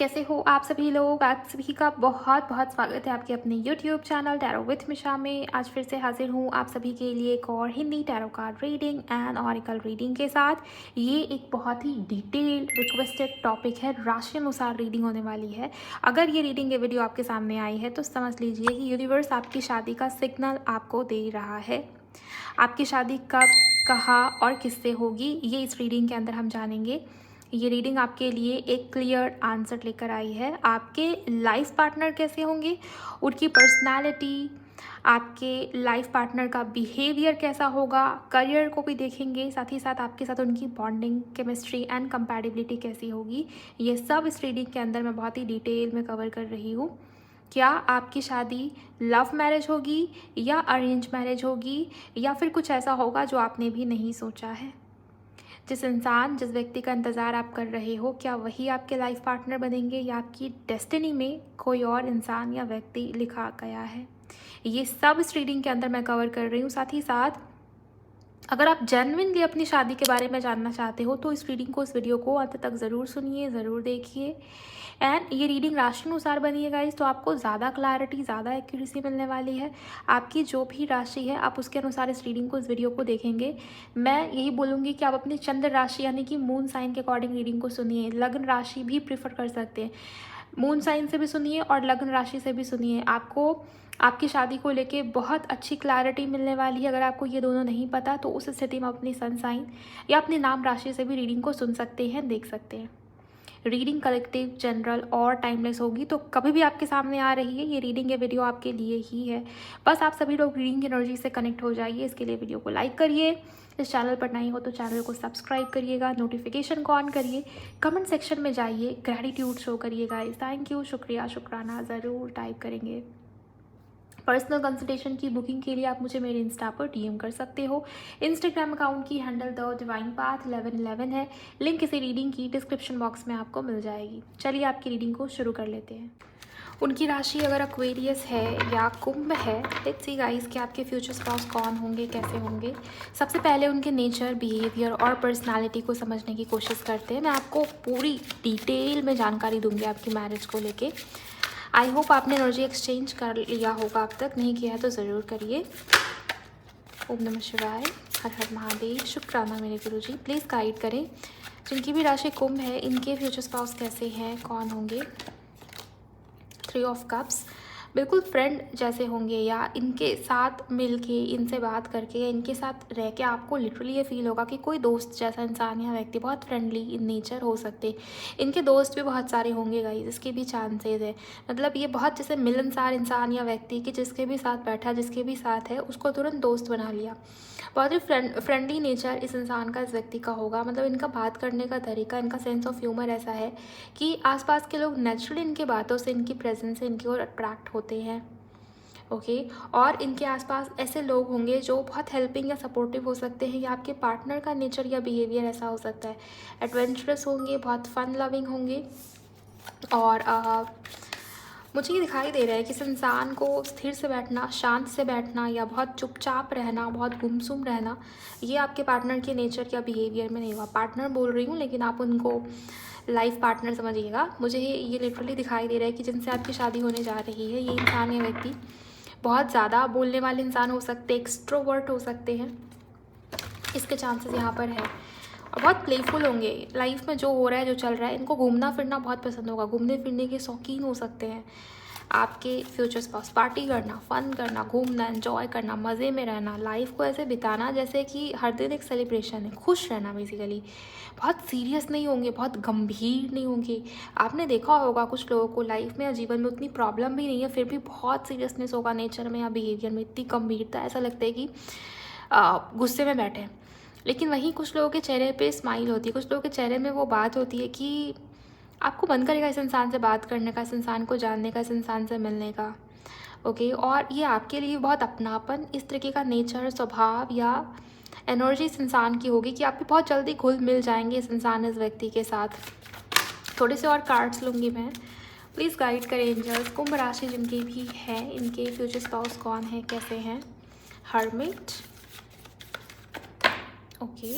कैसे हो आप सभी लोग। आप सभी का बहुत बहुत स्वागत है आपके अपने YouTube चैनल टैरो विथ मिशा में। आज फिर से हाजिर हूँ आप सभी के लिए एक और Hindi tarot card reading and oracle reading के साथ। ये एक बहुत ही डिटेल्ड रिक्वेस्टेड टॉपिक है, राशि अनुसार रीडिंग होने वाली है। अगर ये रीडिंग ये वीडियो आपके सामने आई है तो समझ लीजिए कि यूनिवर्स आपकी शादी का सिग्नल आपको दे रहा है। आपकी शादी कब, कहाँ और किससे होगी, ये इस रीडिंग के अंदर हम जानेंगे। ये रीडिंग आपके लिए एक क्लियर आंसर लेकर आई है। आपके लाइफ पार्टनर कैसे होंगे, उनकी पर्सनालिटी, आपके लाइफ पार्टनर का बिहेवियर कैसा होगा, करियर को भी देखेंगे, साथ ही साथ आपके साथ उनकी बॉन्डिंग, केमिस्ट्री एंड कंपैटिबिलिटी कैसी होगी। ये सब इस रीडिंग के अंदर मैं बहुत ही डिटेल में कवर कर रही हूँ। क्या आपकी शादी लव मैरिज होगी या अरेंज मैरिज होगी, या फिर कुछ ऐसा होगा जो आपने भी नहीं सोचा है। जिस व्यक्ति का इंतज़ार आप कर रहे हो, क्या वही आपके लाइफ पार्टनर बनेंगे या आपकी डेस्टिनी में कोई और इंसान या व्यक्ति लिखा गया है। ये सब इस रीडिंग के अंदर मैं कवर कर रही हूँ। साथ ही साथ अगर आप जेन्युइनली अपनी शादी के बारे में जानना चाहते हो तो इस रीडिंग को, इस वीडियो को अंत तक ज़रूर सुनिए, ज़रूर देखिए। एंड ये रीडिंग राशि अनुसार बनी है गाइस, तो आपको ज़्यादा क्लैरिटी, ज़्यादा एक्यूरेसी मिलने वाली है। आपकी जो भी राशि है आप उसके अनुसार इस रीडिंग को, इस वीडियो को देखेंगे। मैं यही बोलूँगी कि आप अपनी चंद्र राशि यानी कि मून साइन के अकॉर्डिंग रीडिंग को सुनिए। लग्न राशि भी प्रीफर कर सकते हैं, मून साइन से भी सुनिए और लग्न राशि से भी सुनिए। आपको आपकी शादी को लेके बहुत अच्छी क्लैरिटी मिलने वाली है। अगर आपको ये दोनों नहीं पता तो उस स्थिति में अपनी सन साइन या अपने नाम राशि से भी रीडिंग को सुन सकते हैं, देख सकते हैं। रीडिंग कलेक्टिव, जनरल और टाइमलेस होगी, तो कभी भी आपके सामने आ रही है ये रीडिंग, ये वीडियो आपके लिए ही है। बस आप सभी लोग रीडिंग की एनर्जी से कनेक्ट हो जाइए। इसके लिए वीडियो को लाइक करिए, इस चैनल पर नए हो तो चैनल को सब्सक्राइब करिएगा, नोटिफिकेशन को ऑन करिए, कमेंट सेक्शन में जाइए, ग्रैटिट्यूड शो करिएगा। थैंक यू, शुक्रिया, शुक्राना ज़रूर टाइप करेंगे। पर्सनल कंसल्टेशन की बुकिंग के लिए आप मुझे मेरे इंस्टा पर डीएम कर सकते हो। इंस्टाग्राम अकाउंट की हैंडल द डिवाइन पाथ 1111 है। लिंक इसी रीडिंग की डिस्क्रिप्शन बॉक्स में आपको मिल जाएगी। चलिए आपकी रीडिंग को शुरू कर लेते हैं। उनकी राशि अगर एक्वेरियस है या कुंभ है, लेट्स सी गाइस कि आपके फ्यूचर स्पाउस कौन होंगे, कैसे होंगे। सबसे पहले उनके नेचर, बिहेवियर और पर्सनालिटी को समझने की कोशिश करते हैं। मैं आपको पूरी डिटेल में जानकारी दूंगी आपकी मैरिज को लेके। आई होप आपने एनर्जी एक्सचेंज कर लिया होगा, अब तक नहीं किया है तो ज़रूर करिए। ओम नमः शिवाय, हर हर महादेव, शुक्राना मेरे गुरुजी। प्लीज़ गाइड करें जिनकी भी राशि कुंभ है, इनके फ्यूचर स्पाउस कैसे हैं, कौन होंगे। 3 ऑफ कप्स, बिल्कुल फ्रेंड जैसे होंगे, या इनके साथ मिल के, इनसे बात करके या इनके साथ रह के आपको लिटरली ये फील होगा कि कोई दोस्त जैसा इंसान या व्यक्ति, बहुत फ्रेंडली इन नेचर हो सकते। इनके दोस्त भी बहुत सारे होंगे गाइस, इसके भी चांसेस है। मतलब ये बहुत जैसे मिलनसार इंसान या व्यक्ति कि जिसके भी साथ बैठा, जिसके भी साथ है, उसको तुरंत दोस्त बना लिया। बहुत ही फ्रेंडली नेचर इस इंसान का, इस व्यक्ति का होगा। मतलब इनका बात करने का तरीका, इनका सेंस ऑफ ह्यूमर ऐसा है कि आसपास के लोग नेचुरली इनके बातों से, इनकी प्रेजेंस से इनकी ओर अट्रैक्ट होते हैं। ओके और इनके आसपास ऐसे लोग होंगे जो बहुत हेल्पिंग या सपोर्टिव हो सकते हैं, या आपके पार्टनर का नेचर या बिहेवियर ऐसा हो सकता है। एडवेंचरस होंगे, बहुत फन लविंग होंगे। और मुझे ये दिखाई दे रहा है कि इस इंसान को स्थिर से बैठना, शांत से बैठना या बहुत चुपचाप रहना, बहुत गुमसुम रहना, ये आपके पार्टनर के नेचर या बिहेवियर में नहीं हुआ। पार्टनर बोल रही हूँ लेकिन आप उनको लाइफ पार्टनर समझिएगा। मुझे ये लिटरली दिखाई दे रहा है कि जिनसे आपकी शादी होने जा रही है, ये इंसान या व्यक्ति बहुत ज़्यादा बोलने वाले इंसान हो सकते हैं, एक्सट्रोवर्ट हो सकते हैं, इसके चांसेस यहाँ पर है। और बहुत प्लेफुल होंगे, लाइफ में जो हो रहा है, जो चल रहा है, इनको घूमना फिरना बहुत पसंद होगा, घूमने फिरने के शौकीन हो सकते हैं। आपके फ्यूचर स्पाउस पार्टी करना, फन करना, घूमना, एंजॉय करना, मज़े में रहना, लाइफ को ऐसे बिताना जैसे कि हर दिन एक सेलिब्रेशन है, खुश रहना बेसिकली। बहुत सीरियस नहीं होंगे, बहुत गंभीर नहीं होंगे। आपने देखा होगा कुछ लोगों को लाइफ में या जीवन में उतनी प्रॉब्लम भी नहीं है, फिर भी बहुत सीरियसनेस होगा नेचर में या बिहेवियर में, इतनी गंभीरता, ऐसा लगता है कि गुस्से में बैठे हैं। लेकिन वहीं कुछ लोगों के चेहरे पे स्माइल होती है, कुछ लोगों के चेहरे में वो बात होती है कि आपको मन करेगा इस इंसान से बात करने का, इस इंसान को जानने का, इस इंसान से मिलने का। ओके और ये आपके लिए बहुत अपनापन, इस तरीके का नेचर, स्वभाव या एनर्जी इस इंसान की होगी कि आप भी बहुत जल्दी घुल मिल जाएंगे इस इंसान, इस व्यक्ति के साथ। थोड़े से और कार्ड्स लूँगी मैं, प्लीज़ गाइड करें एंजल्स। कुंभ राशि जिनकी भी है, इनके फ्यूचर स्पाउस कौन है, कैसे हैं। Hermit, okay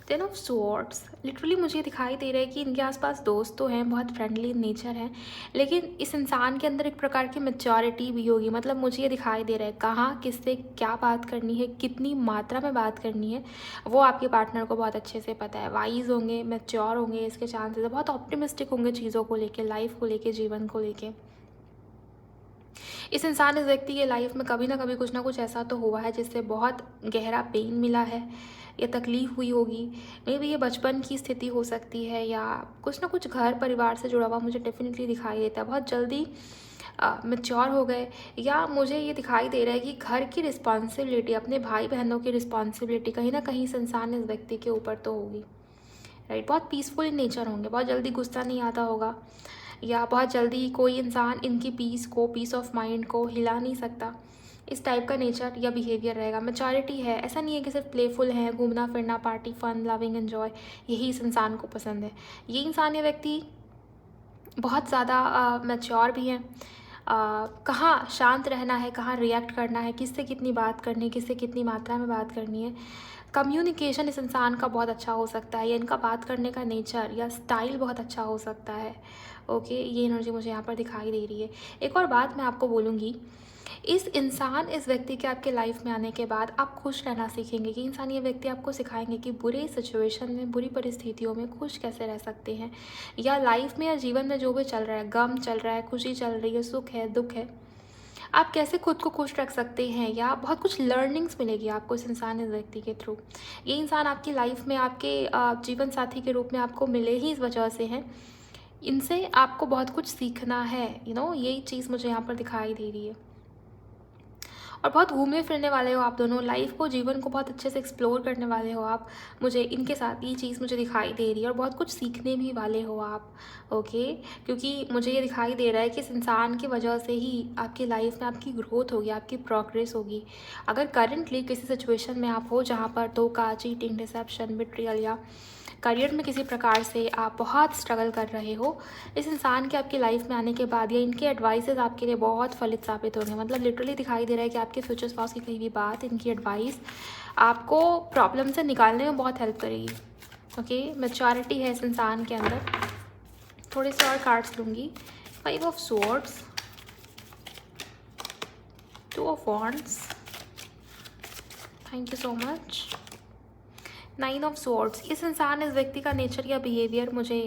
ten of swords, literally मुझे दिखाई दे रहा है कि इनके आसपास दोस्त तो हैं, बहुत फ्रेंडली नेचर हैं, लेकिन इस इंसान के अंदर एक प्रकार की मैच्योरिटी भी होगी। मतलब मुझे ये दिखाई दे रहा है कहाँ किससे क्या बात करनी है, कितनी मात्रा में बात करनी है, वो आपके पार्टनर को बहुत अच्छे से पता है। वाइज होंगे, मैच्योर होंगे, इसके चांसेस है। बहुत ऑप्टिमिस्टिक होंगे चीज़ों को लेके, लाइफ को लेके, जीवन को लेके। इस इंसान, इस व्यक्ति के लाइफ में कभी ना कुछ ऐसा तो हुआ है जिससे बहुत गहरा पेन मिला है या तकलीफ़ हुई होगी। मे बी ये बचपन की स्थिति हो सकती है या कुछ ना कुछ घर परिवार से जुड़ा हुआ मुझे डेफिनेटली दिखाई देता है। बहुत जल्दी मैच्योर हो गए, या मुझे ये दिखाई दे रहा है कि घर की रिस्पॉन्सिबिलिटी, अपने भाई बहनों की रिस्पॉन्सिबिलिटी कहीं ना कहीं इस इंसान, इस व्यक्ति के ऊपर तो होगी। राइट, बहुत पीसफुल इन नेचर होंगे, बहुत जल्दी गुस्सा नहीं आता होगा, या बहुत जल्दी कोई इंसान इनकी पीस ऑफ माइंड को हिला नहीं सकता। इस टाइप का नेचर या बिहेवियर रहेगा। मैच्योरिटी है, ऐसा नहीं है कि सिर्फ प्लेफुल है, घूमना फिरना, पार्टी, फन, लविंग, एन्जॉय, यही इस इंसान को पसंद है। ये इंसान, ये व्यक्ति बहुत ज़्यादा मैच्योर भी हैं। कहाँ शांत रहना है, कहाँ रिएक्ट करना है, किससे कितनी बात करनी है, किससे कितनी मात्रा में बात करनी है। कम्युनिकेशन इस इंसान का बहुत अच्छा हो सकता है, या इनका बात करने का नेचर या स्टाइल बहुत अच्छा हो सकता है। ओके, ये एनर्जी मुझे यहाँ पर दिखाई दे रही है। एक और बात मैं आपको बोलूँगी, इस इंसान, इस व्यक्ति के आपके लाइफ में आने के बाद आप खुश रहना सीखेंगे। कि इंसान, ये व्यक्ति आपको सिखाएंगे कि बुरे सिचुएशन में, बुरी परिस्थितियों में खुश कैसे रह सकते हैं, या लाइफ में या जीवन में जो भी चल रहा है, गम चल रहा है, खुशी चल रही है, सुख है, दुख है, आप कैसे खुद को खुश रख सकते हैं, या बहुत कुछ लर्निंग्स मिलेगी आपको इस इंसान, इस व्यक्ति के थ्रू। ये इंसान आपकी लाइफ में, आपके जीवन साथी के रूप में आपको मिले ही इस वजह से हैं। इनसे आपको बहुत कुछ सीखना है, यही चीज़ मुझे यहाँ पर दिखाई दे रही है। और बहुत घूमने फिरने वाले हो आप दोनों, लाइफ को, जीवन को बहुत अच्छे से एक्सप्लोर करने वाले हो आप। मुझे इनके साथ ये चीज़ मुझे दिखाई दे रही है, और बहुत कुछ सीखने भी वाले हो आप। ओके, क्योंकि मुझे ये दिखाई दे रहा है कि इस इंसान की वजह से ही आपकी लाइफ में आपकी ग्रोथ होगी, आपकी प्रोग्रेस होगी। अगर करंटली किसी सिचुएशन में आप हो जहाँ पर धोखा, चीटिंग, डिसेप्शन, बिट्रियल, या करियर में किसी प्रकार से आप बहुत स्ट्रगल कर रहे हो, इस इंसान के आपकी लाइफ में आने के बाद या इनके एडवाइसेस आपके लिए बहुत फलित साबित होंगे। मतलब लिटरली दिखाई दे रहा है कि आपके फ्यूचर स्पाउस की कहीं भी बात, इनकी एडवाइस आपको प्रॉब्लम से निकालने में बहुत हेल्प करेगी। ओके, मैच्योरिटी है इस इंसान के अंदर। थोड़े से और कार्ड्स लूँगी। 5 of swords, 2 of wands, thank you so much, 9 of swords. इस इंसान, इस व्यक्ति का नेचर या बिहेवियर मुझे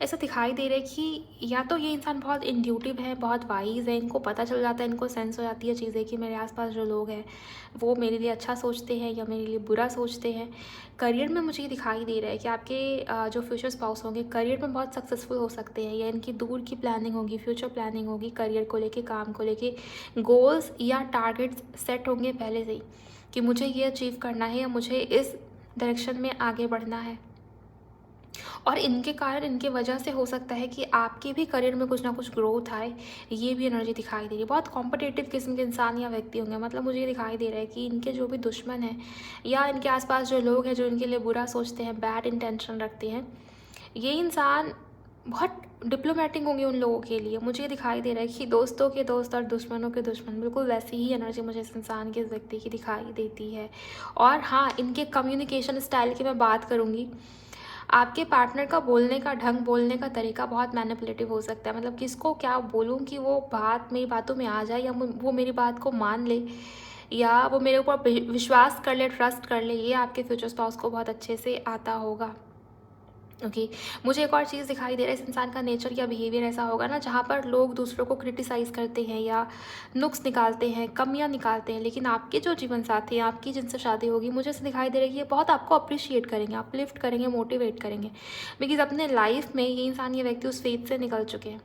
ऐसा दिखाई दे रहा है कि या तो ये इंसान बहुत इंट्यूटिव है, बहुत वाइज है, इनको पता चल जाता है, इनको सेंस हो जाती है चीज़ें कि मेरे आसपास जो लोग हैं वो मेरे लिए अच्छा सोचते हैं या मेरे लिए बुरा सोचते हैं। करियर में मुझे ये दिखाई दे रहा है कि आपके जो फ्यूचर स्पाउस होंगे करियर में बहुत सक्सेसफुल हो सकते हैं, या इनकी दूर की प्लानिंग होगी, फ्यूचर प्लानिंग होगी, करियर को लेके, काम को लेके, गोल्स या टारगेट्स सेट होंगे पहले से ही कि मुझे ये अचीव करना है या मुझे इस डायरेक्शन में आगे बढ़ना है। और इनके कारण, इनके वजह से हो सकता है कि आपके भी करियर में कुछ ना कुछ ग्रोथ आए। ये भी एनर्जी दिखाई दे रही है। बहुत कॉम्पिटिटिव किस्म के इंसान या व्यक्ति होंगे। मतलब मुझे ये दिखाई दे रहा है कि इनके जो भी दुश्मन हैं या इनके आसपास जो लोग हैं जो इनके लिए बुरा सोचते हैं, बैड इंटेंशन रखते हैं, ये इंसान बहुत डिप्लोमेटिक होंगे उन लोगों के लिए। मुझे ये दिखाई दे रहा है कि दोस्तों के दोस्त और दुश्मनों के दुश्मन, बिल्कुल वैसी ही एनर्जी मुझे इस इंसान के, इस व्यक्ति की दिखाई देती है। और हाँ, इनके कम्युनिकेशन स्टाइल की मैं बात करूँगी, आपके पार्टनर का बोलने का ढंग, बोलने का तरीका बहुत मैनिपुलेटिव हो सकता है। मतलब किसको क्या बोलूँ कि वो बात मेरी बातों में आ जाए, या वो मेरी बात को मान ले, या वो मेरे ऊपर विश्वास कर ले, ट्रस्ट कर ले, ये आपके फ्यूचर स्पाउस को बहुत अच्छे से आता होगा। ओके, मुझे एक और चीज़ दिखाई दे रहा है, इस इंसान का नेचर या बिहेवियर ऐसा होगा ना जहाँ पर लोग दूसरों को क्रिटिसाइज़ करते हैं या नुक्स निकालते हैं, कमियां निकालते हैं, लेकिन आपके जो जीवन साथी हैं, आपकी जिनसे शादी होगी, मुझे ऐसा दिखाई दे रहा है कि ये बहुत आपको अप्रिशिएट करेंगे, अपलिफ्ट करेंगे, मोटिवेट करेंगे। बिकॉज अपने लाइफ में ये इंसान, ये व्यक्ति उस फेज से निकल चुके हैं।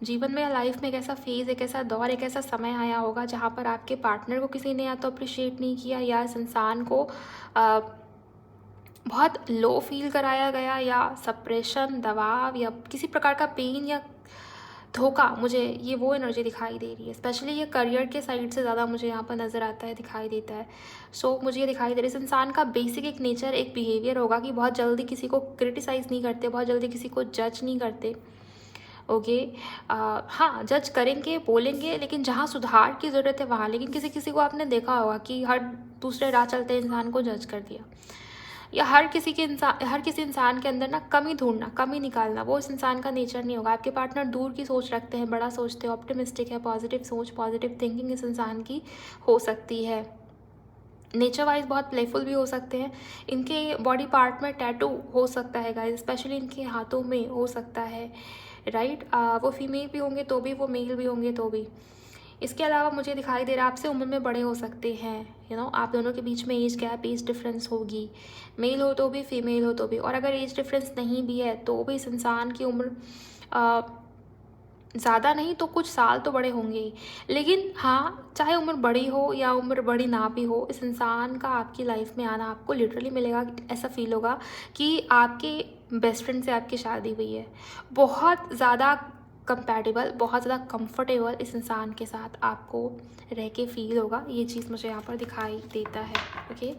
जीवन में या लाइफ में एक ऐसा फेज़, एक ऐसा दौर, एक ऐसा समय आया होगा जहाँ पर आपके पार्टनर को किसी ने या तो अप्रिशिएट नहीं किया, या इस इंसान को बहुत लो फील कराया गया, या सप्रेशन, दबाव, या किसी प्रकार का पेन या धोखा। मुझे ये वो एनर्जी दिखाई दे रही है। स्पेशली ये करियर के साइड से ज़्यादा मुझे यहाँ पर नज़र आता है, दिखाई देता है। सो मुझे ये दिखाई दे रहा है, इस इंसान का बेसिक एक नेचर, एक बिहेवियर होगा कि बहुत जल्दी किसी को क्रिटिसाइज़ नहीं करते, बहुत जल्दी किसी को जज नहीं करते। ओके, हाँ, जज करेंगे, बोलेंगे, लेकिन जहाँ सुधार की ज़रूरत है वहाँ। लेकिन किसी किसी को आपने देखा होगा कि हर दूसरे राह चलते इंसान को जज कर दिया। या हर किसी इंसान के अंदर ना कमी ढूंढना, कमी निकालना, वो इस इंसान का नेचर नहीं होगा। आपके पार्टनर दूर की सोच रखते हैं, बड़ा सोचते हैं, ऑप्टिमिस्टिक है, पॉजिटिव सोच, पॉजिटिव थिंकिंग इस इंसान की हो सकती है। नेचर वाइज बहुत प्लेफुल भी हो सकते हैं। इनके बॉडी पार्ट में टैटू हो सकता है गाइस, स्पेशली इनके हाथों में हो सकता है, राइट। वो फीमेल भी होंगे तो भी, वो मेल भी होंगे तो भी। इसके अलावा मुझे दिखाई दे रहा है आपसे उम्र में बड़े हो सकते हैं, आप दोनों के बीच में एज गैप, एज डिफरेंस होगी, मेल हो तो भी, फीमेल हो तो भी। और अगर एज डिफरेंस नहीं भी है तो भी इस इंसान की उम्र ज़्यादा नहीं तो कुछ साल तो बड़े होंगे ही। लेकिन हाँ, चाहे उम्र बड़ी हो या उम्र बड़ी ना भी हो, इस इंसान का आपकी लाइफ में आना आपको लिटरली मिलेगा, ऐसा फील होगा कि आपके बेस्ट फ्रेंड से आपकी शादी हुई है। बहुत ज़्यादा कंपैटिबल, बहुत ज़्यादा कंफर्टेबल इस इंसान के साथ आपको रह के फील होगा। ये चीज़ मुझे यहाँ पर दिखाई देता है। ओके,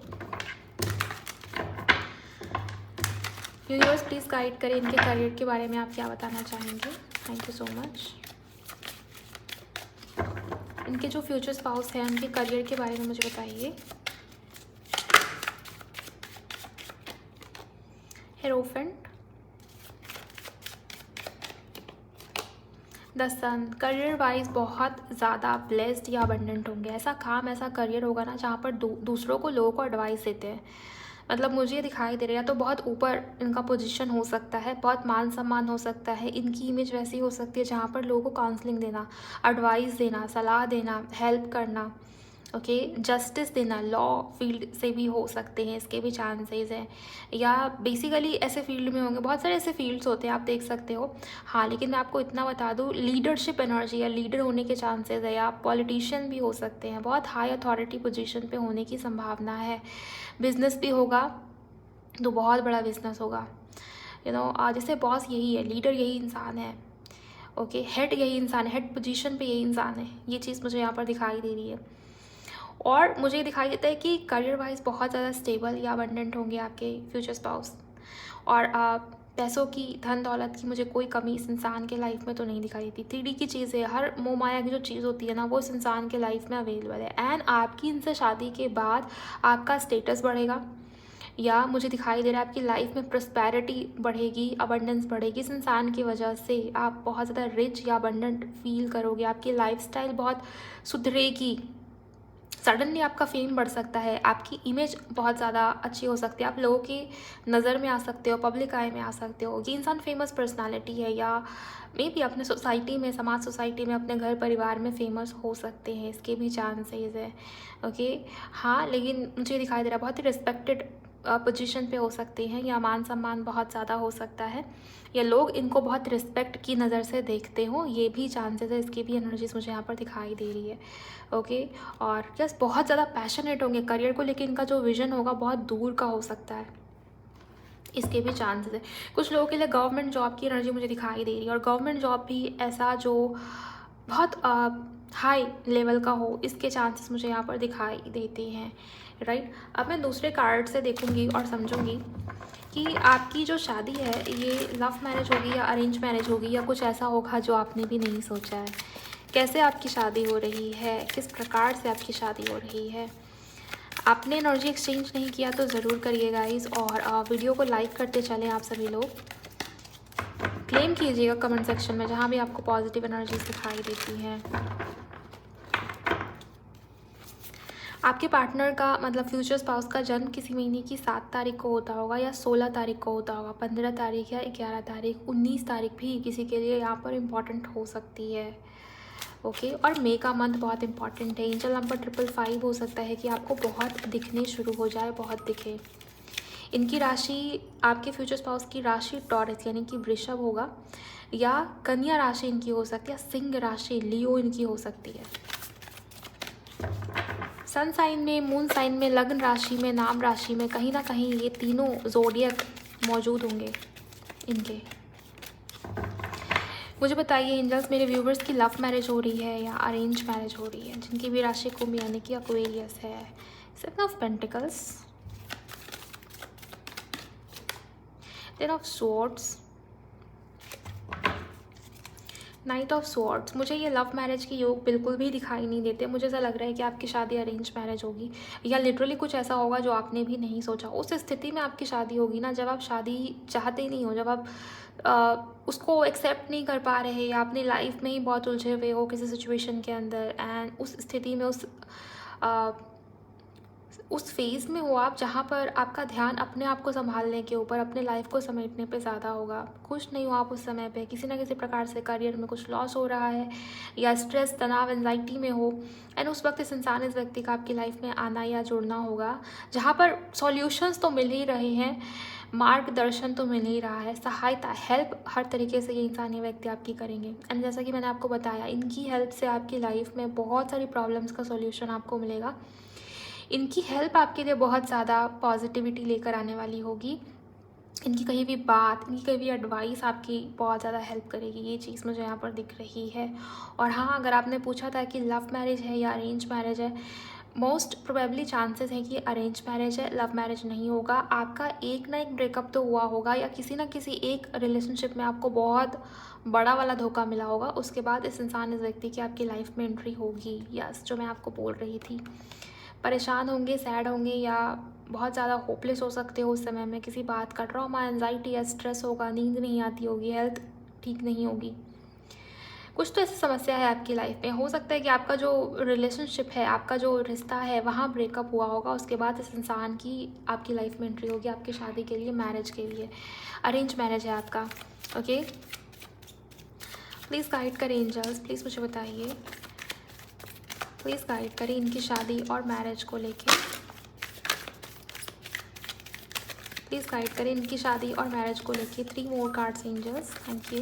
यूनिवर्स प्लीज़ गाइड करें इनके करियर के बारे में, आप क्या बताना चाहेंगे। Thank you so much. इनके जो फ्यूचर स्पाउस हैं उनके करियर के बारे में मुझे बताइए। Hierophant, the sun, career wise बहुत ज़्यादा ब्लेस्ड या अबंडेंट होंगे। ऐसा काम, ऐसा करियर होगा ना जहाँ पर दूसरों को, लोगों को एडवाइस देते हैं। मतलब मुझे दिखाई दे रहा है तो बहुत ऊपर इनका पोजीशन हो सकता है, बहुत मान सम्मान हो सकता है, इनकी इमेज वैसी हो सकती है जहाँ पर लोगों को काउंसलिंग देना, एडवाइस देना, सलाह देना, हेल्प करना, ओके, जस्टिस देना, लॉ फील्ड से भी हो सकते हैं, इसके भी चांसेस हैं। या बेसिकली ऐसे फील्ड में होंगे, बहुत सारे ऐसे फील्ड्स होते हैं, आप देख सकते हो। हाँ, लेकिन मैं आपको इतना बता दूँ, लीडरशिप एनर्जी या लीडर होने के चांसेस है, या पॉलिटिशियन भी हो सकते हैं, बहुत हाई अथॉरिटी पोजीशन पे होने की संभावना है। बिजनेस भी होगा तो बहुत बड़ा बिजनेस होगा, जैसे बॉस यही है, लीडर यही इंसान है, ओके, हेड यही इंसान है, हेड पोजीशन पे यही इंसान है। ये चीज़ मुझे यहाँ पर दिखाई दे रही है। और मुझे दिखाई देता है कि करियर वाइज बहुत ज़्यादा स्टेबल या अबंडेंट होंगे आपके फ्यूचर स्पाउस। और पैसों की, धन दौलत की मुझे कोई कमी इस इंसान के लाइफ में तो नहीं दिखाई देती। 3D की चीज़ें, हर मोह माया की जो चीज़ होती है ना, वो इस इंसान के लाइफ में अवेलेबल है। एंड आपकी इनसे शादी के बाद आपका स्टेटस बढ़ेगा, या मुझे दिखाई दे रहा है आपकी लाइफ में प्रॉस्पेरिटी बढ़ेगी, अबंडेंस बढ़ेगी। इस इंसान की वजह से आप बहुत ज़्यादा रिच या अबंडेंट फील करोगे, आपकी लाइफस्टाइल बहुत सुधरेगी, सडनली आपका फेम बढ़ सकता है, आपकी इमेज बहुत ज़्यादा अच्छी हो सकती है, आप लोगों की नज़र में आ सकते हो, पब्लिक आई में आ सकते हो। ये इंसान फेमस पर्सनालिटी है, या मे बी अपने सोसाइटी में, समाज सोसाइटी में, अपने घर परिवार में फेमस हो सकते हैं, इसके भी चांसेस है। ओके, हाँ, लेकिन मुझे दिखाई दे रहा है बहुत ही रिस्पेक्टेड पोजीशन पे हो सकते हैं, या मान सम्मान बहुत ज़्यादा हो सकता है, या लोग इनको बहुत रिस्पेक्ट की नज़र से देखते हो, ये भी चांसेस है। इसकी भी एनर्जीज मुझे यहाँ पर दिखाई दे रही है। ओके, और यस, बहुत ज़्यादा पैशनेट होंगे करियर को लेकर, इनका जो विजन होगा बहुत दूर का हो सकता है, इसके भी चांसेस है। कुछ लोगों के लिए गवर्नमेंट जॉब की एनर्जी मुझे दिखाई दे रही है, और गवर्नमेंट जॉब भी ऐसा जो बहुत हाई लेवल का हो, इसके चांसेस मुझे यहाँ पर दिखाई देते हैं, राइट। अब मैं दूसरे कार्ड से देखूंगी और समझूंगी कि आपकी जो शादी है ये लव मैरिज होगी या अरेंज मैरिज होगी, या कुछ ऐसा होगा जो आपने भी नहीं सोचा है। कैसे आपकी शादी हो रही है, किस प्रकार से आपकी शादी हो रही है। आपने एनर्जी एक्सचेंज नहीं किया तो ज़रूर करिए गाइस, और वीडियो को लाइक करते चलें आप सभी लोग। क्लेम कीजिएगा कमेंट सेक्शन में जहाँ भी आपको पॉजिटिव एनर्जी दिखाई देती हैं। आपके पार्टनर का, मतलब फ्यूचर स्पाउस का जन्म किसी महीने की 7 तारीख को होता होगा, या 16 तारीख को होता होगा, 15 तारीख या 11 तारीख, 19 तारीख भी किसी के लिए यहाँ पर इम्पॉर्टेंट हो सकती है। ओके, और मे का मंथ बहुत इंपॉर्टेंट है। एंजल नंबर 555 हो सकता है कि आपको बहुत दिखने शुरू हो जाए, बहुत दिखे। इनकी राशि, आपके फ्यूचर स्पाउस की राशि टॉरस यानी कि वृषभ होगा, या कन्या राशि इनकी हो सकती है, सिंह राशि, लियो इनकी हो सकती है। सन साइन में, मून साइन में, लग्न राशि में, नाम राशि में, कहीं ना कहीं ये तीनों ज़ोडिएक मौजूद होंगे इनके। मुझे बताइए एंजल्स, मेरे व्यूवर्स की लव मैरिज हो रही है या अरेंज मैरिज हो रही है, जिनकी भी राशि कुंभ यानी कि एक्वेरियस है। 7 of pentacles, 10 of swords, night of swords, मुझे ये लव मैरिज के योग बिल्कुल भी दिखाई नहीं देते। मुझे ऐसा लग रहा है कि आपकी शादी अरेंज मैरिज होगी, या लिटरली कुछ ऐसा होगा जो आपने भी नहीं सोचा। उस स्थिति में आपकी शादी होगी ना, जब आप शादी चाहते ही नहीं हो, जब आप उसको एक्सेप्ट नहीं कर पा रहे, या अपनी लाइफ में ही बहुत उलझे हुए हो किसी सिचुएशन के अंदर, एंड उस स्थिति में उस फेज़ में हो आप जहाँ पर आपका ध्यान अपने आप को संभालने के ऊपर, अपने लाइफ को समेटने पे ज़्यादा होगा। खुश नहीं हो आप उस समय पे, किसी ना किसी प्रकार से करियर में कुछ लॉस हो रहा है, या स्ट्रेस, तनाव, एंजाइटी में हो, एंड उस वक्त इस व्यक्ति का आपकी लाइफ में आना या जुड़ना होगा, जहाँ पर सॉल्यूशंस तो मिल ही रहे हैं, मार्गदर्शन तो मिल ही रहा है, सहायता, हेल्प हर तरीके से ये इंसान, ये व्यक्ति आपकी करेंगे। एंड जैसा कि मैंने आपको बताया, इनकी हेल्प से आपकी लाइफ में बहुत सारी प्रॉब्लम्स का सॉल्यूशन आपको मिलेगा। इनकी हेल्प आपके लिए बहुत ज़्यादा पॉजिटिविटी लेकर आने वाली होगी। इनकी कहीं भी बात, इनकी कहीं भी एडवाइस आपकी बहुत ज़्यादा हेल्प करेगी, ये चीज़ मुझे यहाँ पर दिख रही है। और हाँ, अगर आपने पूछा था कि लव मैरिज है या अरेंज मैरिज है, मोस्ट प्रोबेबली चांसेस है कि अरेंज मैरिज है, लव मैरिज नहीं होगा। आपका एक ना एक ब्रेकअप तो हुआ होगा, या किसी ना किसी एक रिलेशनशिप में आपको बहुत बड़ा वाला धोखा मिला होगा। उसके बाद इस व्यक्ति की आपकी लाइफ में एंट्री होगी। यस, जो मैं आपको बोल रही थी, परेशान होंगे, सैड होंगे, या बहुत ज़्यादा होपलेस हो सकते हो उस समय में, किसी बात का ट्रॉमा, एंजाइटी या स्ट्रेस होगा, नींद नहीं आती होगी, हेल्थ ठीक नहीं होगी, कुछ तो ऐसी समस्या है आपकी लाइफ में। हो सकता है कि आपका जो रिलेशनशिप है, आपका जो रिश्ता है, वहाँ ब्रेकअप हुआ होगा। उसके बाद इस इंसान की आपकी लाइफ में एंट्री होगी, आपकी शादी के लिए, मैरिज के लिए। अरेंज मैरिज है आपका। ओके, प्लीज़ गाइड करें एंजल्स, प्लीज़ मुझे बताइए, प्लीज़ गाइड करें इनकी शादी और मैरिज को लेके। प्लीज़ गाइड करें इनकी शादी और मैरिज को लेके। 3 more cards angels, thank you.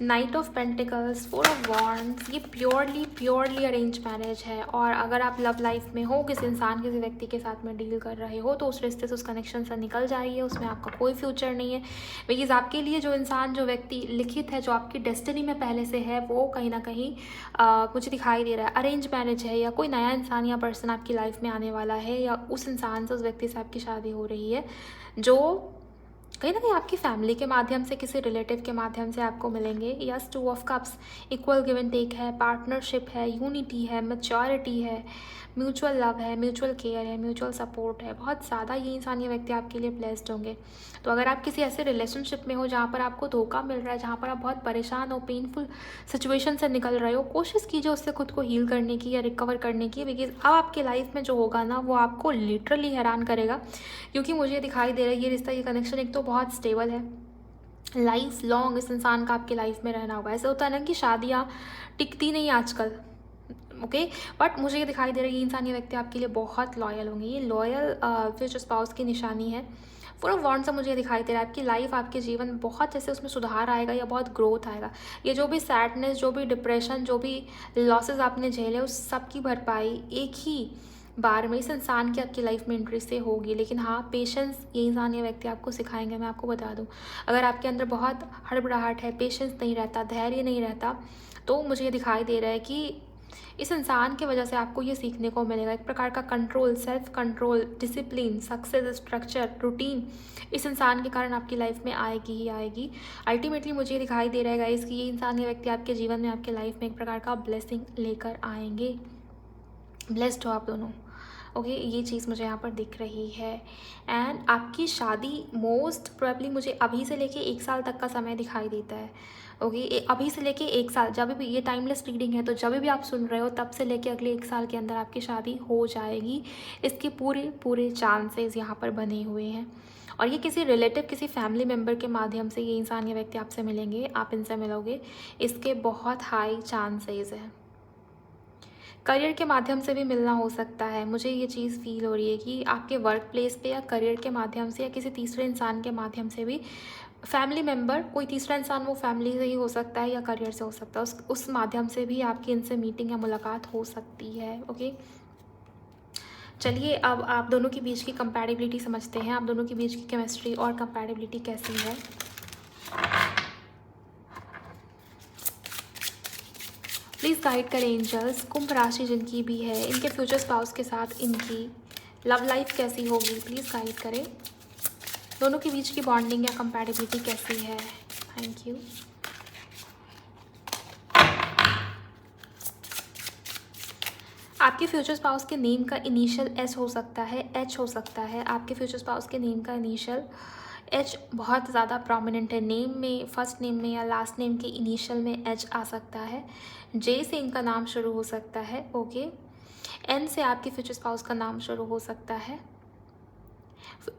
Knight of pentacles, 4 of wands, ये प्योरली अरेंज मैरिज है। और अगर आप लव लाइफ में हो, किसी इंसान, किसी व्यक्ति के साथ में डील कर रहे हो, तो उस रिश्ते से, उस कनेक्शन से निकल जाइए, उसमें आपका कोई फ्यूचर नहीं है। बिकॉज आपके लिए जो इंसान, जो व्यक्ति लिखित है, जो आपकी डेस्टिनी में पहले से है, वो कहीं ना कहीं मुझे दिखाई दे रहा है अरेंज मैरिज है, या कोई नया इंसान या पर्सन आपकी लाइफ में आने वाला है, या उस इंसान से, उस व्यक्ति से आपकी शादी हो रही है, जो कहीं ना कहीं आपकी फैमिली के माध्यम से, किसी रिलेटिव के माध्यम से आपको मिलेंगे। Yes, 2 of cups, equal give and take है, पार्टनरशिप है, यूनिटी है, मैच्योरिटी है, म्यूचुअल लव है, म्यूचुअल केयर है, म्यूचुअल सपोर्ट है। बहुत ज़्यादा ये इंसान, ये व्यक्ति आपके लिए ब्लेस्ड होंगे। तो अगर आप किसी ऐसे रिलेशनशिप में हो जहाँ पर आपको धोखा मिल रहा है, जहाँ पर आप बहुत परेशान हो, पेनफुल सिचुएशन से निकल रहे हो, कोशिश कीजिए उससे खुद को हील करने की या रिकवर करने की। बिकॉज अब आपके लाइफ में जो होगा ना, वो आपको लिटरली हैरान करेगा। क्योंकि मुझे दिखाई दे रहा है ये रिश्ता, ये कनेक्शन एक तो बहुत स्टेबल है, लाइफ लॉन्ग इस इंसान का आपकी लाइफ में रहना होगा। ऐसा होता है ना कि शादियाँ टिकती नहीं आजकल, ओके, बट मुझे ये दिखाई दे रहा है ये इंसान, ये व्यक्ति आपके लिए बहुत लॉयल होंगे। ये लॉयल फ्यूचर स्पाउस की निशानी है। 4 ऑफ वॉन्ड्स से मुझे ये दिखाई दे रहा है आपकी लाइफ, आपके जीवन में बहुत जैसे उसमें सुधार आएगा, या बहुत ग्रोथ आएगा। ये जो भी सैडनेस, जो भी डिप्रेशन, जो भी लॉसेस आपने झेले, उस सब की भरपाई एक ही बार में इस इंसान की आपकी लाइफ में एंट्री से होगी। लेकिन हाँ, पेशेंस ये इंसान, ये व्यक्ति आपको सिखाएंगे। मैं आपको बता दूँ, अगर आपके अंदर बहुत हड़बड़ाहट है, पेशेंस नहीं रहता, धैर्य नहीं रहता, तो मुझे ये दिखाई दे रहा है कि इस इंसान की वजह से आपको ये सीखने को मिलेगा, एक प्रकार का control, self control, discipline, success, structure, routine इस इंसान के कारण आपकी लाइफ में आएगी ही आएगी। अल्टीमेटली मुझे ये दिखाई दे रहा है गाइस कि ये इंसान, ये व्यक्ति आपके जीवन में, आपके लाइफ में एक प्रकार का ब्लेसिंग लेकर आएंगे। ब्लेस्ड हो आप दोनों। ओके, ये चीज़ मुझे यहाँ पर दिख रही है। एंड आपकी शादी मोस्ट प्रोबेबली मुझे अभी से लेके 1 साल तक का समय दिखाई देता है। ओके, अभी से लेके 1 साल, जब भी ये टाइमलेस रीडिंग है, तो जब भी आप सुन रहे हो, तब से लेके अगले 1 साल के अंदर आपकी शादी हो जाएगी। इसके पूरे चांसेस यहाँ पर बने हुए हैं। और ये किसी रिलेटिव, किसी फैमिली मेम्बर के माध्यम से ये इंसान, ये व्यक्ति आपसे मिलेंगे, आप इनसे मिलोगे, इसके बहुत हाई चांसेस हैं। करियर के माध्यम से भी मिलना हो सकता है। मुझे ये चीज़ फील हो रही है कि आपके वर्क प्लेस पे, या करियर के माध्यम से, या किसी तीसरे इंसान के माध्यम से भी, फैमिली मेम्बर, कोई तीसरा इंसान, वो फैमिली से ही हो सकता है या करियर से हो सकता है, उस माध्यम से भी आपकी इनसे मीटिंग या मुलाकात हो सकती है। ओके, चलिए अब आप दोनों के बीच की कंपैटिबिलिटी समझते हैं। आप दोनों के बीच की केमिस्ट्री और कंपैटिबिलिटी कैसी है। प्लीज़ गाइड करें एंजल्स, कुंभ राशि जिनकी भी है, इनके फ्यूचर स्पाउस के साथ इनकी लव लाइफ कैसी होगी, प्लीज़ गाइड करें। दोनों के बीच की बॉन्डिंग या कंपैटिबिलिटी कैसी है। Thank you. आपके फ्यूचर स्पाउस के नेम का इनिशियल एस हो सकता है, एच हो सकता है। आपके फ्यूचर स्पाउस के नेम का इनिशियल एच बहुत ज़्यादा प्रोमिनेंट है। नेम में, फर्स्ट नेम में या लास्ट नेम के इनिशियल में एच आ सकता है। जे से इनका नाम शुरू हो सकता है। ओके, एन से आपके फ्यूचर स्पाउस का नाम शुरू हो सकता है।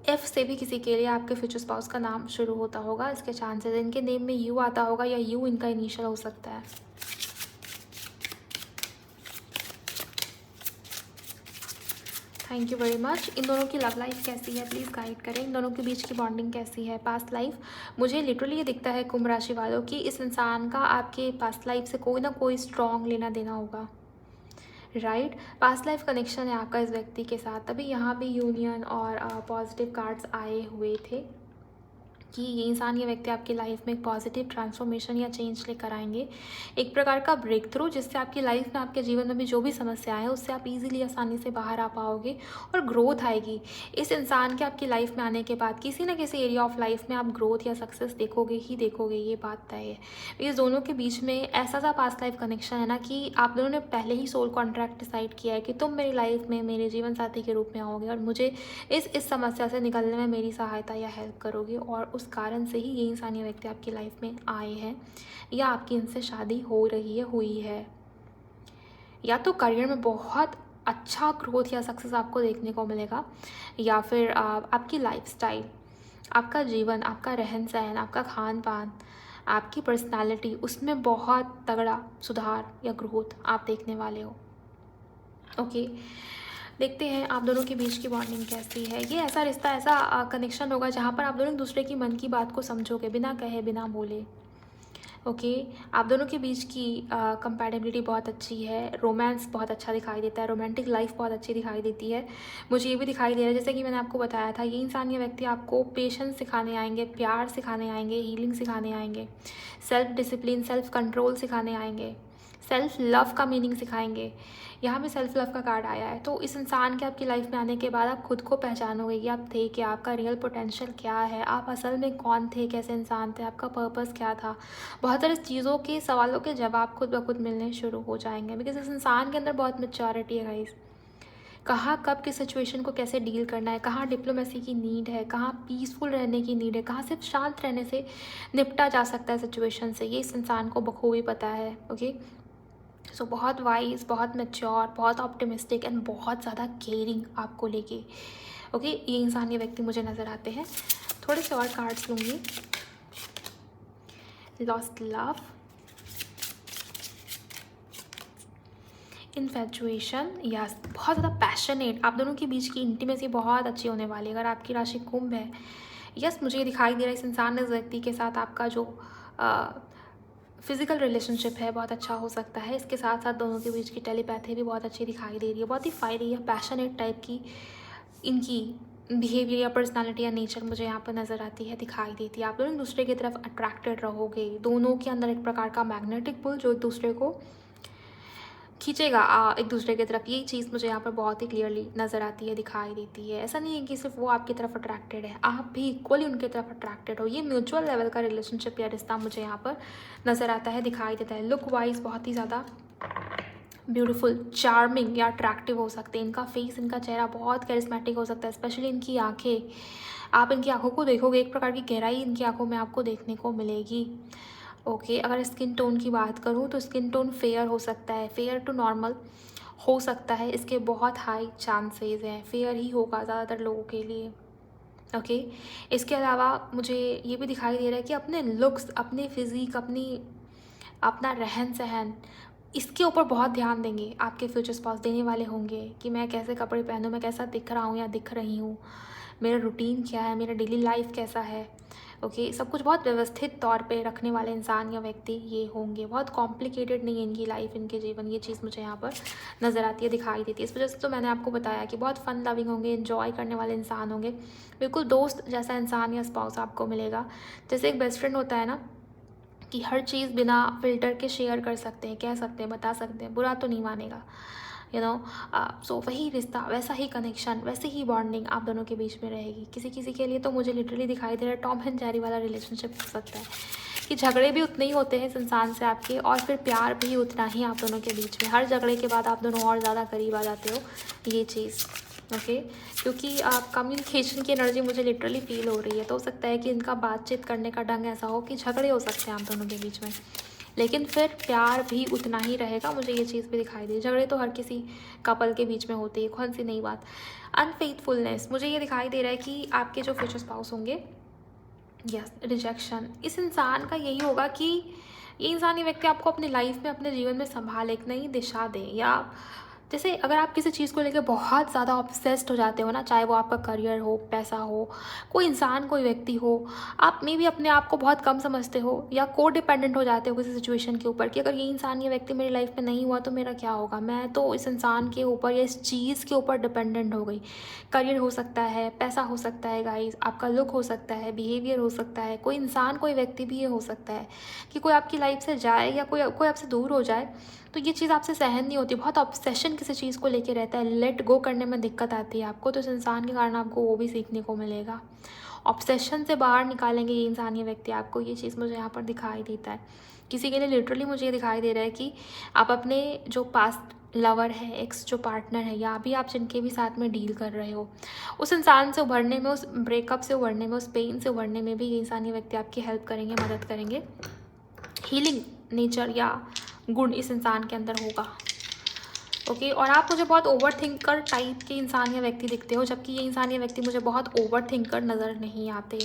एफ से भी किसी के लिए आपके फ्यूचर स्पाउस का नाम शुरू होता होगा। इसके चांसेस, इनके नेम में यू आता होगा या यू इनका इनिशियल हो सकता है। Thank you very much. इन दोनों की लव लाइफ कैसी है, प्लीज़ गाइड करें। इन दोनों के बीच की बॉन्डिंग कैसी है, पास्ट लाइफ। मुझे लिटरली ये दिखता है कुंभ राशि वालों की, इस इंसान का आपके पास्ट लाइफ से कोई ना कोई स्ट्रॉन्ग लेना देना होगा। राइट, पास्ट लाइफ कनेक्शन है आपका इस व्यक्ति के साथ, तभी यहाँ भी यूनियन और पॉजिटिव कार्ड्स आए हुए थे कि ये इंसान, ये व्यक्ति आपकी लाइफ में एक पॉजिटिव ट्रांसफॉर्मेशन या चेंज लेकर आएंगे, एक प्रकार का ब्रेक थ्रू, जिससे आपकी लाइफ में, आपके जीवन में भी जो भी समस्याएं हैं उससे आप इजीली, आसानी से बाहर आ पाओगे और ग्रोथ आएगी। इस इंसान के आपकी लाइफ में आने के बाद किसी ना किसी एरिया ऑफ लाइफ में आप ग्रोथ या सक्सेस देखोगे ही देखोगे, ये बात तय है। इस दोनों के बीच में ऐसा सा पास्ट लाइफ कनेक्शन है ना कि आप दोनों ने पहले ही सोल कॉन्ट्रैक्ट डिसाइड किया है कि तुम मेरी लाइफ में मेरे जीवन साथी के रूप में आओगे और मुझे इस समस्या से निकलने में मेरी सहायता या हेल्प करोगे, और उस कारण से ही ये इंसान, ये व्यक्ति आपकी लाइफ में आए हैं, या आपकी इनसे शादी हो रही है, हुई है, या तो करियर में बहुत अच्छा ग्रोथ या सक्सेस आपको देखने को मिलेगा, या फिर आपकी लाइफस्टाइल, आपका जीवन, आपका रहन सहन, आपका खान पान, आपकी पर्सनालिटी, उसमें बहुत तगड़ा सुधार या ग्रोथ आप देखने वाले हो। ओके, देखते हैं आप दोनों के बीच की बॉन्डिंग कैसी है। ये ऐसा रिश्ता, ऐसा कनेक्शन होगा जहाँ पर आप दोनों एक दूसरे की मन की बात को समझोगे, बिना कहे, बिना बोले। ओके, आप दोनों के बीच की कंपैटिबिलिटी बहुत अच्छी है, रोमांस बहुत अच्छा दिखाई देता है, रोमांटिक लाइफ बहुत अच्छी दिखाई देती है। मुझे ये भी दिखाई दे रहा है, जैसे कि मैंने आपको बताया था, ये इंसान, ये व्यक्ति आपको पेशेंस सिखाने आएंगे, प्यार सिखाने आएंगे, हीलिंग सिखाने आएंगे, सेल्फ डिसिप्लिन, सेल्फ कंट्रोल सिखाने आएंगे, सेल्फ लव का मीनिंग सिखाएंगे। यहाँ भी सेल्फ लव का कार्ड आया है। तो इस इंसान के आपकी लाइफ में आने के बाद आप खुद को पहचानोगे कि आप थे क्या, आपका रियल पोटेंशियल क्या है, आप असल में कौन थे, कैसे इंसान थे, आपका पर्पस क्या था। बहुत सारी चीज़ों के, सवालों के जवाब खुद ब खुद मिलने शुरू हो जाएंगे, बिकॉज इस इंसान के अंदर बहुत मैच्योरिटी है गाइस। कहाँ कब किस सिचुएशन को कैसे डील करना है, कहाँ डिप्लोमेसी की नीड है, कहाँ पीसफुल रहने की नीड है, कहाँ सिर्फ शांत रहने से निपटा जा सकता है सिचुएशन से, ये इस इंसान को बखूबी पता है। ओके, सो बहुत वाइज, बहुत मैच्योर, बहुत ऑप्टिमिस्टिक एंड बहुत ज़्यादा केयरिंग आपको लेके। ओके, ये इंसान, ये व्यक्ति मुझे नज़र आते हैं। थोड़े से और कार्ड्स लूँगी। लॉस्ट लव, इन्फैचुएशन, या बहुत ज़्यादा पैशनेट, आप दोनों के बीच की इंटीमेसी बहुत अच्छी होने वाली है। अगर आपकी राशि कुंभ है, यस, मुझे दिखाई दे रहा है इस इंसान ने, इस व्यक्ति के साथ आपका जो फिजिकल रिलेशनशिप है बहुत अच्छा हो सकता है। इसके साथ साथ दोनों के बीच की टेलीपैथी भी बहुत अच्छी दिखाई दे रही है, बहुत ही फायरी या पैशनेट टाइप की इनकी बिहेवियर या पर्सनालिटी या नेचर मुझे यहाँ पर नज़र आती है, दिखाई देती है। आप दोनों एक दूसरे की तरफ अट्रैक्टेड रहोगे, दोनों के अंदर एक प्रकार का मैग्नेटिक पुल जो एक दूसरे को खींचेगा एक दूसरे की तरफ। यही चीज़ मुझे यहाँ पर बहुत ही क्लियरली नज़र आती है, दिखाई देती है। ऐसा नहीं है कि सिर्फ वो आपकी तरफ अट्रैक्टेड है, आप भी इक्वली उनकी तरफ अट्रैक्टेड हो। ये म्यूचुअल लेवल का रिलेशनशिप या रिश्ता मुझे यहाँ पर नज़र आता है, दिखाई देता है। लुक वाइज बहुत ही ज़्यादा ब्यूटीफुल, चार्मिंग या अट्रैक्टिव हो सकते हैं। इनका फेस, इनका चेहरा बहुत कैरिस्मेटिक हो सकता है, स्पेशली इनकी आँखें। आप इनकी आँखों को देखोगे, एक प्रकार की गहराई इनकी आँखों में आपको देखने को मिलेगी। ओके, अगर स्किन टोन की बात करूँ तो स्किन टोन फेयर हो सकता है, फेयर टू नॉर्मल हो सकता है। इसके बहुत हाई चांसेस हैं, फेयर ही होगा ज़्यादातर लोगों के लिए। ओके, इसके अलावा मुझे ये भी दिखाई दे रहा है कि अपने लुक्स, अपने फिज़िक, अपना रहन सहन, इसके ऊपर बहुत ध्यान देंगे आपके फ्यूचर स्पाउस, देने वाले होंगे कि मैं कैसे कपड़े पहनूँ, मैं कैसा दिख रहा हूँ या दिख रही हूँ, मेरा रूटीन क्या है, मेरा डेली लाइफ कैसा है। ओके, सब कुछ बहुत व्यवस्थित तौर पे रखने वाले इंसान या व्यक्ति ये होंगे। बहुत कॉम्प्लिकेटेड नहीं है इनकी लाइफ, इनके जीवन, ये चीज़ मुझे यहाँ पर नज़र आती है, दिखाई देती है। इस वजह से तो मैंने आपको बताया कि बहुत फन लविंग होंगे, इन्जॉय करने वाले इंसान होंगे, बिल्कुल दोस्त जैसा इंसान या स्पाउस आपको मिलेगा। जैसे एक बेस्ट फ्रेंड होता है ना, कि हर चीज़ बिना फ़िल्टर के शेयर कर सकते हैं, कह सकते हैं, बता सकते हैं, बुरा तो नहीं मानेगा, यू नो। सो वही रिश्ता, वैसा ही कनेक्शन, वैसे ही बॉन्डिंग आप दोनों के बीच में रहेगी। किसी किसी के लिए तो मुझे लिटरली दिखाई दे रहा है टॉम एंड जेरी वाला रिलेशनशिप हो सकता है, कि झगड़े भी उतने ही होते हैं इस इंसान से आपके, और फिर प्यार भी उतना ही आप दोनों के बीच में। हर झगड़े के बाद आप दोनों और ज़्यादा करीब आ जाते हो, ये चीज़, ओके। क्योंकि कम्युनिकेशन की एनर्जी मुझे लिटरली फील हो रही है। तो हो सकता है कि इनका बातचीत करने का ढंग ऐसा हो कि झगड़े हो सकते हैं आप दोनों के बीच में, लेकिन फिर प्यार भी उतना ही रहेगा। मुझे ये चीज़ भी दिखाई दी। झगड़े तो हर किसी कपल के बीच में होते हैं, कौन सी नई बात। अनफेथफुलनेस, मुझे ये दिखाई दे रहा है कि आपके जो फ्यूचर स्पाउस होंगे, यस, रिजेक्शन, इस इंसान का यही होगा कि ये इंसान, ये व्यक्ति आपको अपनी लाइफ में, अपने जीवन में संभाले, एक नई दिशा दे। या जैसे अगर आप किसी चीज़ को लेकर बहुत ज़्यादा ऑब्सेस्ड हो जाते हो ना, चाहे वो आपका करियर हो, पैसा हो, कोई इंसान, कोई व्यक्ति हो, आप मे भी अपने आप को बहुत कम समझते हो या को डिपेंडेंट हो जाते हो किसी सिचुएशन के ऊपर, कि अगर ये इंसान, ये व्यक्ति मेरी लाइफ में नहीं हुआ तो मेरा क्या होगा, मैं तो इस इंसान के ऊपर या इस चीज़ के ऊपर डिपेंडेंट हो गई। करियर हो सकता है, पैसा हो सकता है गाइस, आपका लुक हो सकता है, बिहेवियर हो सकता है, कोई इंसान, कोई व्यक्ति भी ये हो सकता है कि कोई आपकी लाइफ से जाए या कोई कोई आपसे दूर हो जाए, तो ये चीज़ आपसे सहन नहीं होती। बहुत ऑब्सेशन किसी चीज़ को लेके रहता है, लेट गो करने में दिक्कत आती है आपको, तो इस इंसान के कारण आपको वो भी सीखने को मिलेगा। ऑब्सेशन से बाहर निकालेंगे ये इंसान, ये व्यक्ति आपको, ये चीज़ मुझे यहाँ पर दिखाई देता है। किसी के लिए लिटरली मुझे ये दिखाई दे रहा है कि आप अपने जो पास्ट लवर है, एक्स जो पार्टनर है, या अभी आप जिनके भी साथ में डील कर रहे हो, उस इंसान से उभरने में, उस ब्रेकअप से उभरने में, उस पेन से उभरने में भी ये इंसान, ये व्यक्ति आपकी हेल्प करेंगे, मदद करेंगे। हीलिंग नेचर या गुण इस इंसान के अंदर होगा, ओके। और आप मुझे बहुत ओवर थिंकर टाइप के इंसान या व्यक्ति दिखते हो, जबकि ये इंसान, ये व्यक्ति मुझे बहुत ओवर थिंकर नज़र नहीं आते।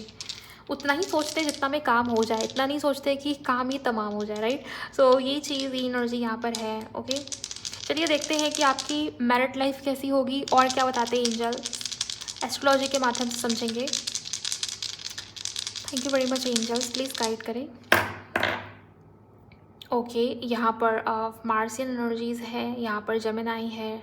उतना ही सोचते जितना में काम हो जाए, इतना नहीं सोचते कि काम ही तमाम हो जाए, राइट। सो ये चीज़, ये एनर्जी यहाँ पर है, ओके। चलिए देखते हैं कि आपकी मैरिड लाइफ कैसी होगी और क्या बताते हैं एंजल, एस्ट्रोलॉजी के माध्यम से समझेंगे। Thank you very much angels, please guide करें। ओके, यहाँ पर मार्सियन एनर्जीज़ है, यहाँ पर जेमिनाई है,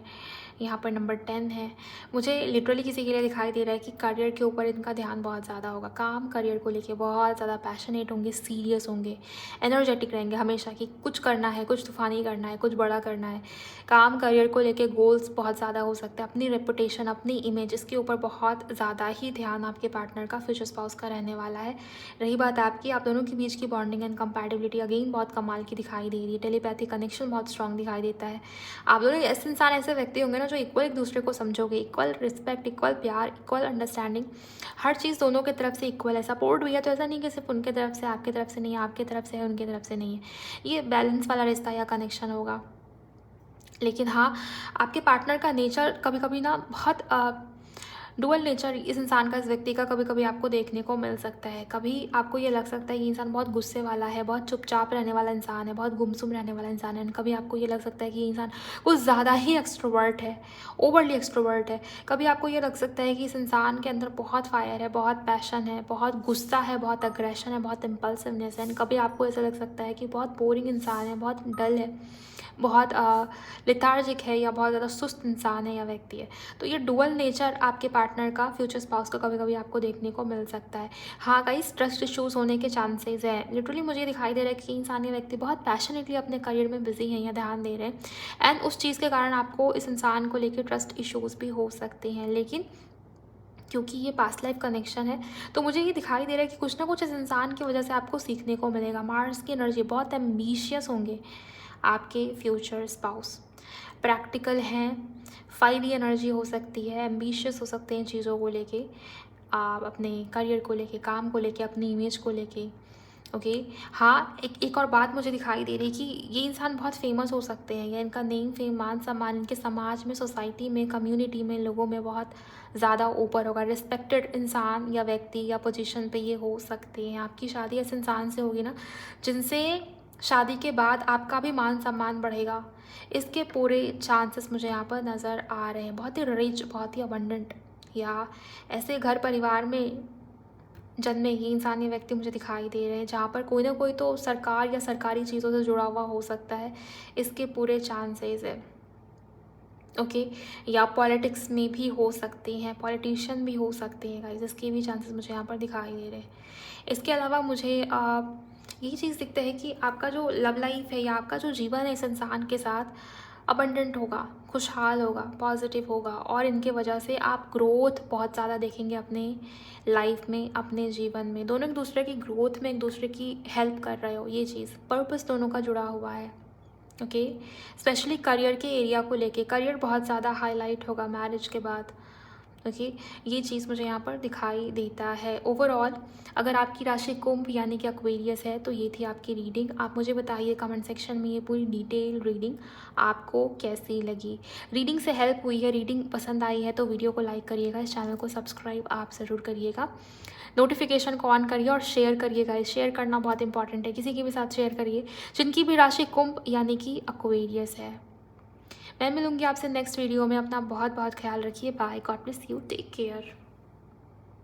यहाँ पर नंबर 10 है। मुझे लिटरली किसी के लिए दिखाई दे रहा है कि करियर के ऊपर इनका ध्यान बहुत ज़्यादा होगा, काम करियर को लेके बहुत ज़्यादा पैशनेट होंगे, सीरियस होंगे, एनर्जेटिक रहेंगे हमेशा, कि कुछ करना है, कुछ तूफानी करना है, कुछ बड़ा करना है। काम करियर को लेके गोल्स बहुत ज़्यादा हो सकते हैं, अपनी रेपुटेशन, अपनी इमेज, इसके ऊपर बहुत ज़्यादा ही ध्यान आपके पार्टनर का, फ्यूचर स्पाउस का रहने वाला है। रही बात आपकी, आप दोनों के बीच की बॉन्डिंग एंड कंपैटिबिलिटी अगेन बहुत कमाल की दिखाई दे रही है। टेलीपैथी कनेक्शन बहुत स्ट्रांग दिखाई देता है। आप दोनों ऐसे इंसान, ऐसे व्यक्ति होंगे ना जो इक्वल एक दूसरे को समझोगे, इक्वल रिस्पेक्ट, इक्वल प्यार, इक्वल अंडरस्टैंडिंग, हर चीज़ दोनों की तरफ से इक्वल है। सपोर्ट भी है, तो ऐसा नहीं कि सिर्फ उनके तरफ से, आपकी तरफ से नहीं है, आपकी तरफ से है, उनकी तरफ से नहीं है। ये बैलेंस वाला रिश्ता या कनेक्शन होगा। लेकिन हाँ, आपके पार्टनर का नेचर कभी कभी ना बहुत डुअल नेचर इस इंसान का, इस व्यक्ति का कभी कभी आपको देखने को मिल सकता है। कभी आपको ये लग सकता है कि इंसान बहुत गुस्से वाला है, बहुत चुपचाप रहने वाला इंसान है, बहुत गुमसुम रहने वाला इंसान है। कभी आपको ये लग सकता है कि इंसान कुछ ज़्यादा ही एक्सट्रोवर्ट है, ओवरली एक्सट्रोवर्ट है। कभी आपको ये लग सकता है कि इस इंसान के अंदर बहुत फायर है, बहुत पैशन है, बहुत गुस्सा है, बहुत अग्रेशन है, बहुत इम्पल्सिवनेस है। कभी आपको ऐसा लग सकता है कि बहुत बोरिंग इंसान है, बहुत डल है, बहुत लेथार्जिक है, या बहुत ज़्यादा सुस्त इंसान है या व्यक्ति है। तो ये डुअल नेचर आपके पार्टनर का, फ्यूचर स्पाउस का कभी कभी आपको देखने को मिल सकता है। हाँ गाइस, ट्रस्ट इश्यूज होने के चांसेस हैं। लिटरली मुझे दिखाई दे रहा है कि इंसान, ये व्यक्ति बहुत पैशनेटली अपने करियर में बिजी हैं या ध्यान दे रहे हैं, एंड उस चीज़ के कारण आपको इस इंसान को लेकर ट्रस्ट इश्यूज भी हो सकते हैं। लेकिन क्योंकि ये पास्ट लाइफ कनेक्शन है, तो मुझे ये दिखाई दे रहा है कि कुछ ना कुछ इस इंसान की वजह से आपको सीखने को मिलेगा। मार्स की एनर्जी, बहुत एम्बिशियस होंगे आपके फ्यूचर स्पाउस, प्रैक्टिकल हैं, 5D एनर्जी हो सकती है, एम्बिशियस हो सकते हैं चीज़ों को लेके, आप अपने करियर को लेके, काम को लेके, अपनी इमेज को लेके, ओके। हाँ, एक और बात मुझे दिखाई दे रही है कि ये इंसान बहुत फेमस हो सकते हैं, या इनका नेम, फेम, मान सम्मान इनके समाज में, सोसाइटी में, कम्युनिटी में, लोगों में बहुत ज़्यादा ऊपर होगा। रिस्पेक्टेड इंसान या व्यक्ति या पोजीशन पे ये हो सकते हैं। आपकी शादी ऐसे इंसान से होगी ना जिनसे शादी के बाद आपका भी मान सम्मान बढ़ेगा, इसके पूरे चांसेस मुझे यहाँ पर नज़र आ रहे हैं। बहुत ही रिच, बहुत ही अबंडेंट, या ऐसे घर परिवार में जन्मे ये इंसान, ये व्यक्ति मुझे दिखाई दे रहे हैं जहाँ पर कोई ना कोई तो सरकार या सरकारी चीज़ों से जुड़ा हुआ हो सकता है, इसके पूरे चांसेस है, ओके। या पॉलिटिक्स में भी हो सकते हैं, पॉलिटिशियन भी हो सकते हैं गाइस, इसके भी चांसेस मुझे यहाँ पर दिखाई दे रहे हैं। इसके अलावा मुझे ये चीज़ दिखता है कि आपका जो लव लाइफ है या आपका जो जीवन है इस इंसान के साथ अबंडेंट होगा, खुशहाल होगा, पॉजिटिव होगा, और इनके वजह से आप ग्रोथ बहुत ज़्यादा देखेंगे अपने लाइफ में, अपने जीवन में। दोनों एक दूसरे की ग्रोथ में एक दूसरे की हेल्प कर रहे हो, ये चीज़ पर्पस दोनों का जुड़ा हुआ है। ओके, स्पेशली करियर के एरिया को लेके करियर बहुत ज़्यादा हाईलाइट होगा मैरिज के बाद। ओके, ये चीज़ मुझे यहाँ पर दिखाई देता है। ओवरऑल अगर आपकी राशि कुंभ यानी कि एक्वेरियस है तो ये थी आपकी रीडिंग। आप मुझे बताइए कमेंट सेक्शन में ये पूरी डिटेल रीडिंग आपको कैसी लगी। रीडिंग से हेल्प हुई है, रीडिंग पसंद आई है तो वीडियो को लाइक करिएगा, इस चैनल को सब्सक्राइब आप ज़रूर करिएगा, नोटिफिकेशन को ऑन करिए और शेयर करिएगा। शेयर करना बहुत इंपॉर्टेंट है, किसी के भी साथ शेयर करिए जिनकी भी राशि कुंभ यानी कि एक्वेरियस है। मैं मिलूंगी आपसे नेक्स्ट वीडियो में। अपना बहुत बहुत ख्याल रखिए। Bye, God bless you, take care.